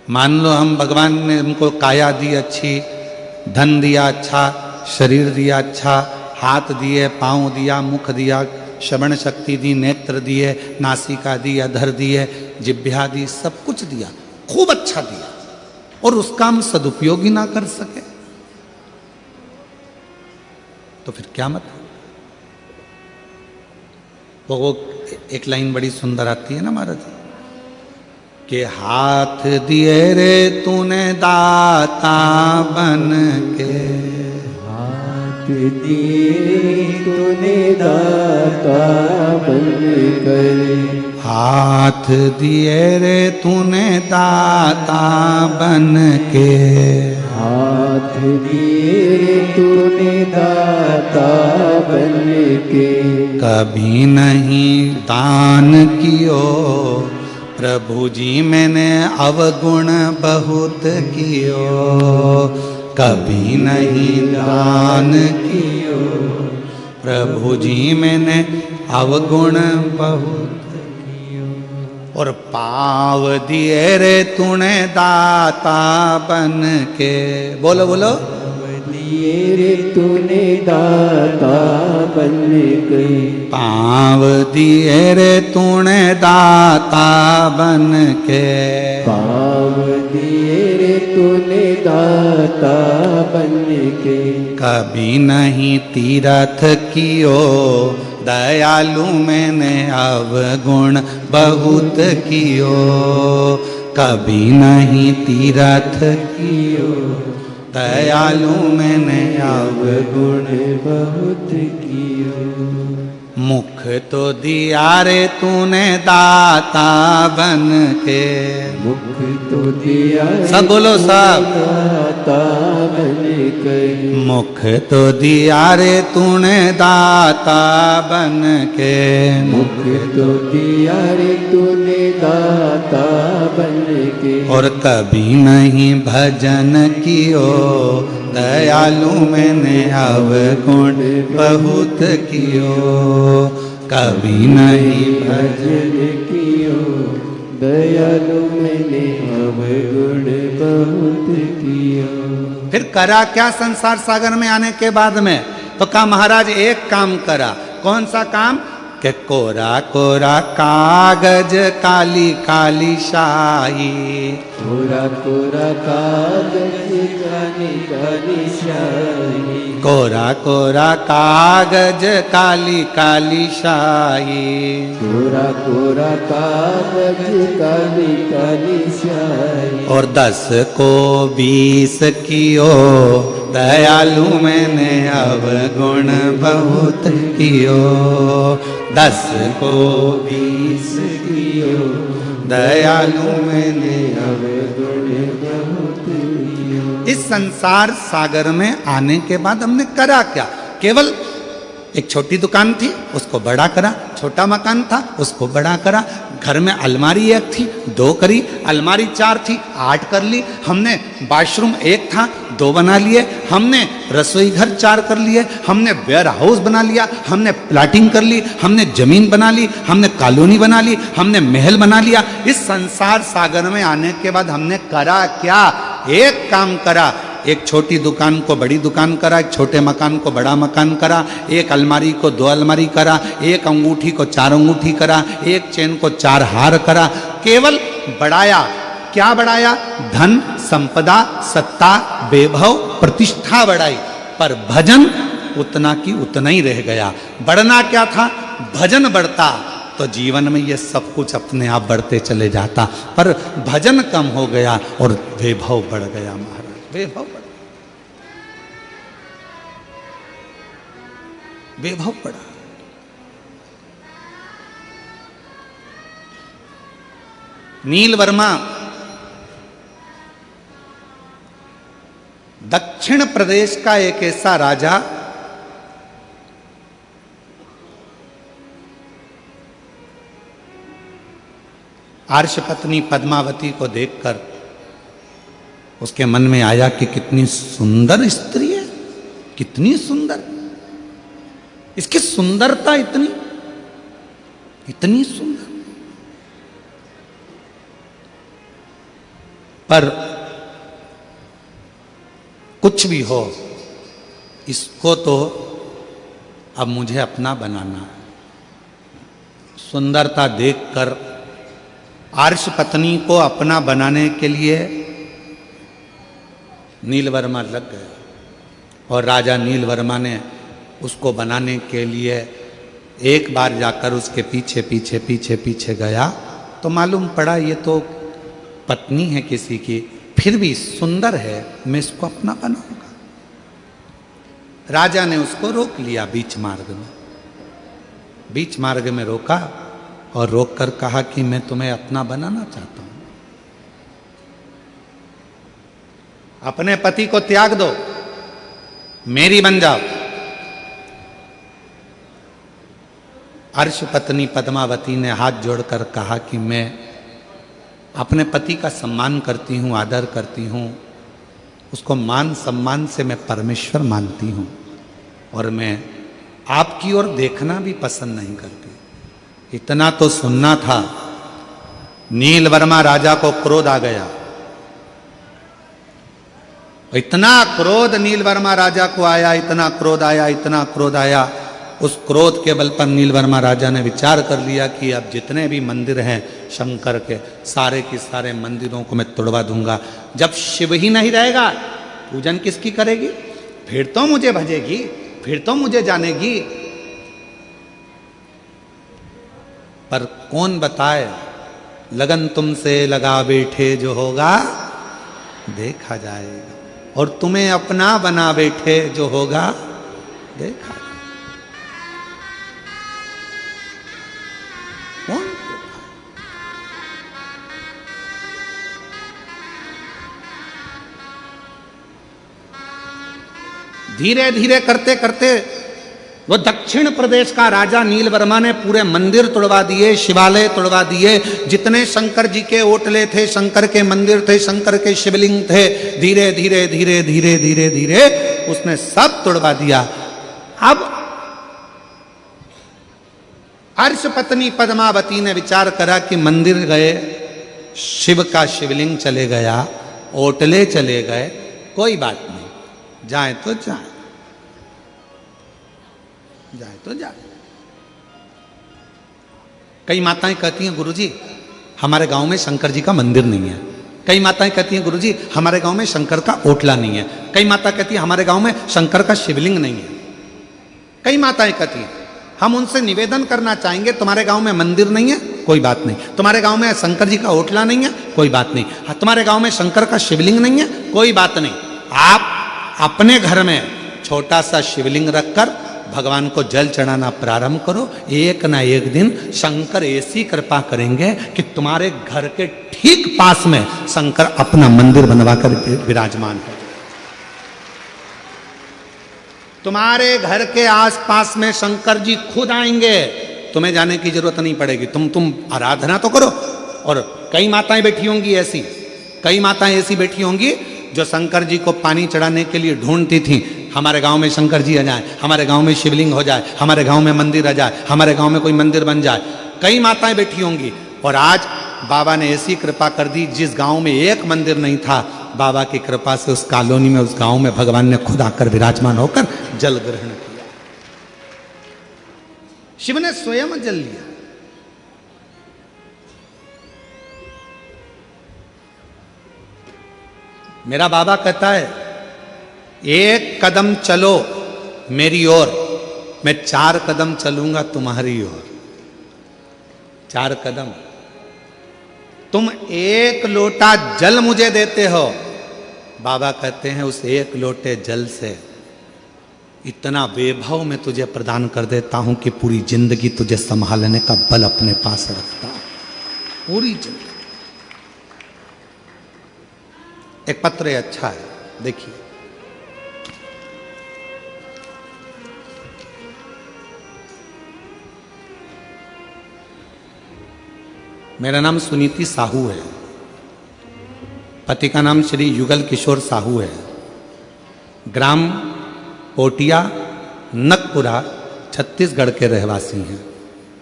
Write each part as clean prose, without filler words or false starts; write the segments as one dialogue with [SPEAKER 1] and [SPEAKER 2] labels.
[SPEAKER 1] मान लो हम भगवान ने हमको काया दी अच्छी, धन दिया अच्छा, शरीर दिया अच्छा, हाथ दिए, पाँव दिया, मुख दिया, श्रवण शक्ति दी, नेत्र दिए, नासिका दी, अधर दिए, जिह्वा दी, सब कुछ दिया, खूब अच्छा दिया, और उसका हम सदुपयोग ही ना कर सके तो फिर क्या मतलब। वो एक लाइन बड़ी सुंदर आती है ना महाराज, कि हाथ दिए रे तूने दाता बन के,
[SPEAKER 2] हाथ दिए तूने दाता बन कर,
[SPEAKER 1] हाथ दिए रे तूने दाता बन के,
[SPEAKER 2] हाथ दिए तूने दाता बन के,
[SPEAKER 1] कभी नहीं दान कियो प्रभु जी मैंने अवगुण बहुत कियो, कभी नहीं दान कियो प्रभु जी मैंने अवगुण बहुत कियो, और पाव दिए रे तूने दाता बन के, बोलो बोलो,
[SPEAKER 2] दिए रे तूने दाता बन के,
[SPEAKER 1] पाव दिए रे तूने दाता बन के,
[SPEAKER 2] पाव दिए रे तूने दाता बन के,
[SPEAKER 1] कभी नहीं तीरथ कियो दयालु मैंने अवगुण बहुत कियो, कभी नहीं तीरथ कियो दयालु मैंने अवगुण
[SPEAKER 2] बहुत कियो,
[SPEAKER 1] मुख तो दिया रे तूने दाता बन के,
[SPEAKER 2] मुख तो दिया
[SPEAKER 1] सब बोलो सब,
[SPEAKER 2] दाता बन के,
[SPEAKER 1] मुख तो दिया रे तूने दाता बन के,
[SPEAKER 2] मुख तो दिया रे तूने दाता बन के,
[SPEAKER 1] और कभी नहीं भजन कियो दयालु मैंने अवगुण बहुत कियो, कभी नहीं
[SPEAKER 2] भजन कियो दयालु मैंने अवगुण बहुत कियो।
[SPEAKER 1] फिर करा क्या संसार सागर में आने के बाद में, तो कहा महाराज एक काम करा, कौन सा काम, कि कोरा कोरा कागज काली काली शाही,
[SPEAKER 2] कोरा कोरा कागज काली काली शाही,
[SPEAKER 1] कोरा कोरा कागज काली काली शाही,
[SPEAKER 2] कोरा कोरा कागज काली काली शाही,
[SPEAKER 1] और 10 को 20 कियो दयालु मैंने अवगुण बहुत कियो, 10 को 20 कियो दयालु मैंने अवगुण बहुत कियो। इस संसार सागर में आने के बाद हमने करा क्या, केवल एक छोटी दुकान थी उसको बड़ा करा, छोटा मकान था उसको बड़ा करा, घर में अलमारी एक थी 2 करी, अलमारी 4 थी 8 कर ली, हमने बाथरूम 1 था 2 बना लिए, हमने रसोई घर 4 कर लिए, हमने वेयर हाउस बना लिया, हमने प्लाटिंग कर ली, हमने जमीन बना ली, हमने कॉलोनी बना ली, हमने महल बना लिया। इस संसार सागर में आने के बाद हमने करा क्या, एक काम करा, एक छोटी दुकान को बड़ी दुकान करा, एक छोटे मकान को बड़ा मकान करा, एक अलमारी को 2 अलमारी करा, एक अंगूठी को 4 अंगूठी करा, एक चेन को 4 हार करा, केवल बढ़ाया। क्या बढ़ाया, धन संपदा सत्ता वैभव प्रतिष्ठा बढ़ाई, पर भजन उतना की उतना ही रह गया। बढ़ना क्या था, भजन बढ़ता तो जीवन में ये सब कुछ अपने आप बढ़ते चले जाता, पर भजन कम हो गया और वैभव बढ़ गया महाराज, वैभव बढ़ा, वैभव बढ़ा। नील वर्मा दक्षिण प्रदेश का एक ऐसा राजा, आर्षपत्नी पद्मावती को देखकर उसके मन में आया कि कितनी सुंदर स्त्री है, कितनी सुंदर, इसकी सुंदरता इतनी इतनी सुंदर। पर कुछ भी हो, इसको तो अब मुझे अपना बनाना है। सुंदरता देखकर आर्ष पत्नी को अपना बनाने के लिए नीलवर्मा लग गए और राजा नीलवर्मा ने उसको बनाने के लिए एक बार जाकर उसके पीछे पीछे पीछे पीछे गया तो मालूम पड़ा ये तो पत्नी है किसी की, फिर भी सुंदर है, मैं इसको अपना बनाऊंगा। राजा ने उसको रोक लिया बीच मार्ग में, बीच मार्ग में रोका और रोककर कहा कि मैं तुम्हें अपना बनाना चाहता हूं, अपने पति को त्याग दो, मेरी बन जाओ। अर्श पत्नी पद्मावती ने हाथ जोड़कर कहा कि मैं अपने पति का सम्मान करती हूं, आदर करती हूं, उसको मान सम्मान से मैं परमेश्वर मानती हूं और मैं आपकी ओर देखना भी पसंद नहीं करती। इतना तो सुनना था। नीलवर्मा राजा को क्रोध आ गया, इतना क्रोध नीलवर्मा राजा को आया, इतना क्रोध आया, इतना क्रोध आया। उस क्रोध के बल पर नीलवर्मा राजा ने विचार कर लिया कि अब जितने भी मंदिर हैं शंकर के, सारे के सारे मंदिरों को मैं तोड़वा दूंगा। जब शिव ही नहीं रहेगा, पूजन किसकी करेगी? फिर तो मुझे भजेगी, फिर तो मुझे जानेगी। पर कौन बताए, लगन तुमसे लगा बैठे जो होगा देखा जाएगा, और तुम्हें अपना बना बैठे जो होगा देखा। कौन? धीरे धीरे करते करते वो दक्षिण प्रदेश का राजा नीलवर्मा ने पूरे मंदिर तोड़वा दिए, शिवालय तोड़वा दिए, जितने शंकर जी के ओटले थे, शंकर के मंदिर थे, शंकर के शिवलिंग थे, धीरे धीरे धीरे धीरे धीरे धीरे उसने सब तोड़वा दिया। अब अर्श पत्नी पद्मावती ने विचार करा कि मंदिर गए, शिव का शिवलिंग चले गया, ओटले चले गए, कोई बात नहीं, जाए तो जाए, जाए तो जाए। कई माताएं कहती हैं गुरुजी हमारे गांव में शंकर जी का मंदिर नहीं है। कई माताएं कहती हैं गुरुजी हमारे गांव में शंकर का ओटला नहीं है। कई माता कहती है हमारे गांव में शंकर का शिवलिंग नहीं है। कई माताएं कहती हैं हम उनसे निवेदन करना चाहेंगे, तुम्हारे गांव में मंदिर नहीं है, कोई बात नहीं, तुम्हारे गांव में शंकर जी का ओटला नहीं है, कोई बात नहीं, तुम्हारे गांव में शंकर का शिवलिंग नहीं है, कोई बात नहीं, आप अपने घर में छोटा सा शिवलिंग रखकर भगवान को जल चढ़ाना प्रारंभ करो। एक ना एक दिन शंकर ऐसी कृपा करेंगे कि तुम्हारे घर के ठीक पास में शंकर अपना मंदिर बनवाकर विराजमान है। तुम्हारे घर के आसपास में शंकर जी खुद आएंगे, तुम्हें जाने की जरूरत नहीं पड़ेगी। तुम आराधना तो करो। और कई माताएं बैठी होंगी ऐसी, कई माताएं ऐसी बैठी होंगी जो शंकर जी को पानी चढ़ाने के लिए ढूंढती थी, हमारे गांव में शंकर जी आ जाए, हमारे गांव में शिवलिंग हो जाए, हमारे गांव में मंदिर आ जाए, हमारे गांव में कोई मंदिर बन जाए। कई माताएं बैठी होंगी। और आज बाबा ने ऐसी कृपा कर दी, जिस गांव में एक मंदिर नहीं था, बाबा की कृपा से उस कॉलोनी में, उस गांव में भगवान ने खुद आकर विराजमान होकर जल ग्रहण किया। शिव ने स्वयं जल लिया। मेरा बाबा कहता है एक कदम चलो मेरी ओर, मैं 4 कदम चलूंगा तुम्हारी ओर। 4 कदम। तुम 1 लोटा जल मुझे देते हो, बाबा कहते हैं उस 1 लोटे जल से इतना वैभव मैं तुझे प्रदान कर देता हूं कि पूरी जिंदगी तुझे संभालने का बल अपने पास रखता हूं, पूरी जिंदगी। एक पत्र है, अच्छा है, देखिए। मेरा नाम सुनीति साहू है, पति का नाम श्री युगल किशोर साहू है, ग्राम पोटिया नकपुरा छत्तीसगढ़ के रहवासी हैं।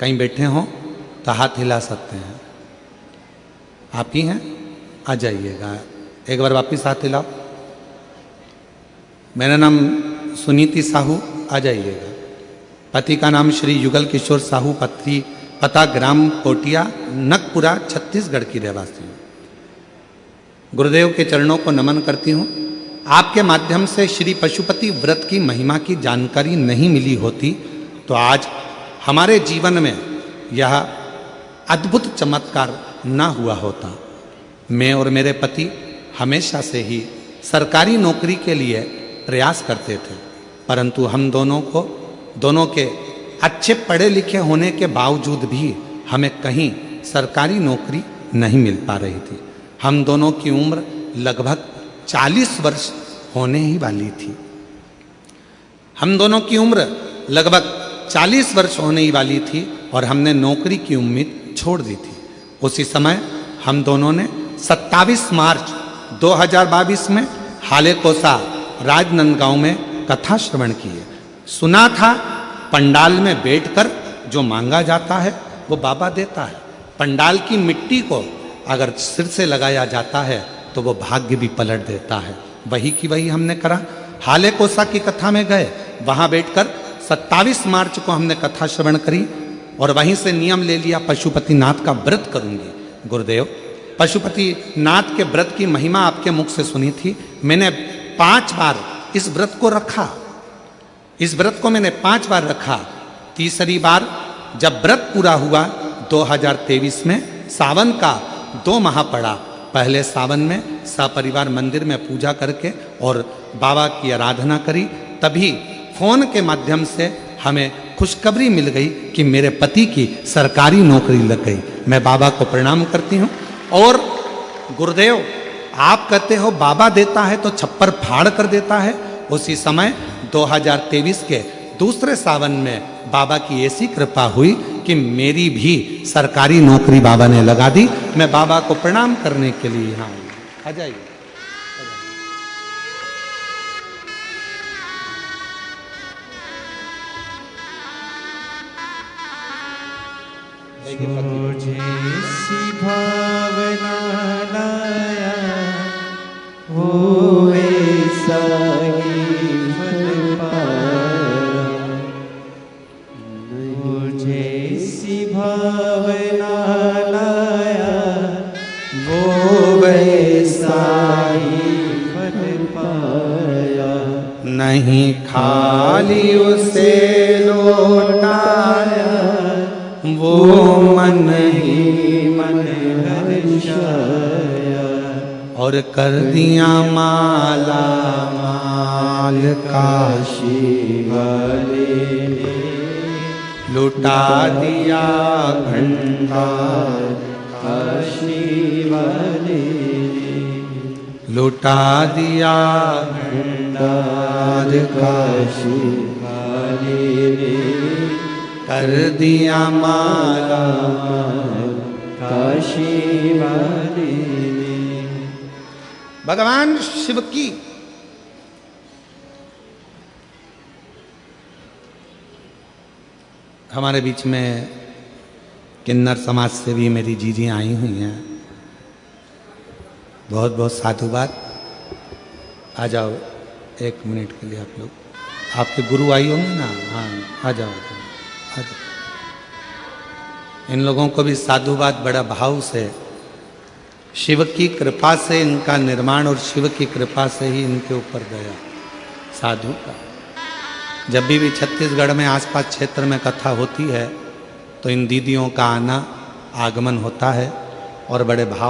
[SPEAKER 1] कहीं बैठे हों तो हाथ हिला सकते हैं। आप ही हैं, आ जाइएगा। एक बार वापिस हाथ हिलाओ। मेरा नाम सुनीति साहू, आ जाइएगा। पति का नाम श्री युगल किशोर साहू, पता ग्राम पोटिया, नकपुरा, छत्तीसगढ़ की रहवासी हूँ। गुरुदेव के चरणों को नमन करती हूँ। आपके माध्यम से श्री पशुपति व्रत की महिमा की जानकारी नहीं मिली होती तो आज हमारे जीवन में यह अद्भुत चमत्कार ना हुआ होता। मैं और मेरे पति हमेशा से ही सरकारी नौकरी के लिए प्रयास करते थे, परंतु हम दोनों के अच्छे पढ़े लिखे होने के बावजूद भी हमें कहीं सरकारी नौकरी नहीं मिल पा रही थी। हम दोनों की उम्र लगभग 40 वर्ष होने ही वाली थी। हम दोनों की उम्र लगभग 40 वर्ष होने ही वाली थी और हमने नौकरी की उम्मीद छोड़ दी थी। उसी समय हम दोनों ने 27 मार्च 2022 में हालेकोसा राजनांदगांव में कथा श्रवण की है। सुना था पंडाल में बैठकर जो मांगा जाता है वो बाबा देता है। पंडाल की मिट्टी को अगर सिर से लगाया जाता है तो वो भाग्य भी पलट देता है। वही की वही हमने करा। हालेकोसा की कथा में गए, वहाँ बैठकर 27 मार्च को हमने कथा श्रवण करी और वहीं से नियम ले लिया पशुपति नाथ का व्रत करूंगी। गुरुदेव, पशुपति नाथ के व्रत की महिमा आपके मुख से सुनी थी। मैंने 5 बार इस व्रत को रखा। इस व्रत को मैंने 5 बार रखा। तीसरी बार जब व्रत पूरा हुआ 2023 में, सावन का 2 माह पड़ा। पहले सावन में सपरिवार मंदिर में पूजा करके और बाबा की आराधना करी। तभी फोन के माध्यम से हमें खुशखबरी मिल गई कि मेरे पति की सरकारी नौकरी लग गई। मैं बाबा को प्रणाम करती हूँ। और गुरुदेव, आप कहते हो बाबा देता है तो छप्पर फाड़ कर देता है। उसी समय 2023 के दूसरे सावन में बाबा की ऐसी कृपा हुई कि मेरी भी सरकारी नौकरी बाबा ने लगा दी। मैं बाबा को प्रणाम करने के लिए यहाँ आ जाइए।
[SPEAKER 2] मुझे सी भावना लाया वो ऐसा ही फल पाया। मुझे सी भावना लाया वो वैसा ही फल पाया।
[SPEAKER 1] नहीं खाली उसे लौटाया, वो मन ही मन हर्षाया और कर दिया माला माल काशी वाले ने। लुटा दिया भंडार काशी वाले ने। लुटा दिया भंडार काशी वाले ने। कर दिया माला
[SPEAKER 2] काशी वाले ने।
[SPEAKER 1] भगवान शिव की हमारे बीच में किन्नर समाज से भी मेरी जीजी आई हुई हैं। बहुत बहुत साधुवाद। आ जाओ 1 मिनट के लिए आप लोग। आपके गुरु आई होंगे ना? हाँ, आ जाओ। इन लोगों को भी साधुवाद बड़ा भाव से। शिव की कृपा से इनका निर्माण और शिव की कृपा से ही इनके ऊपर गया साधु का। जब भी छत्तीसगढ़ में आसपास क्षेत्र में कथा होती है तो इन दीदियों का आना आगमन होता है और बड़े भाव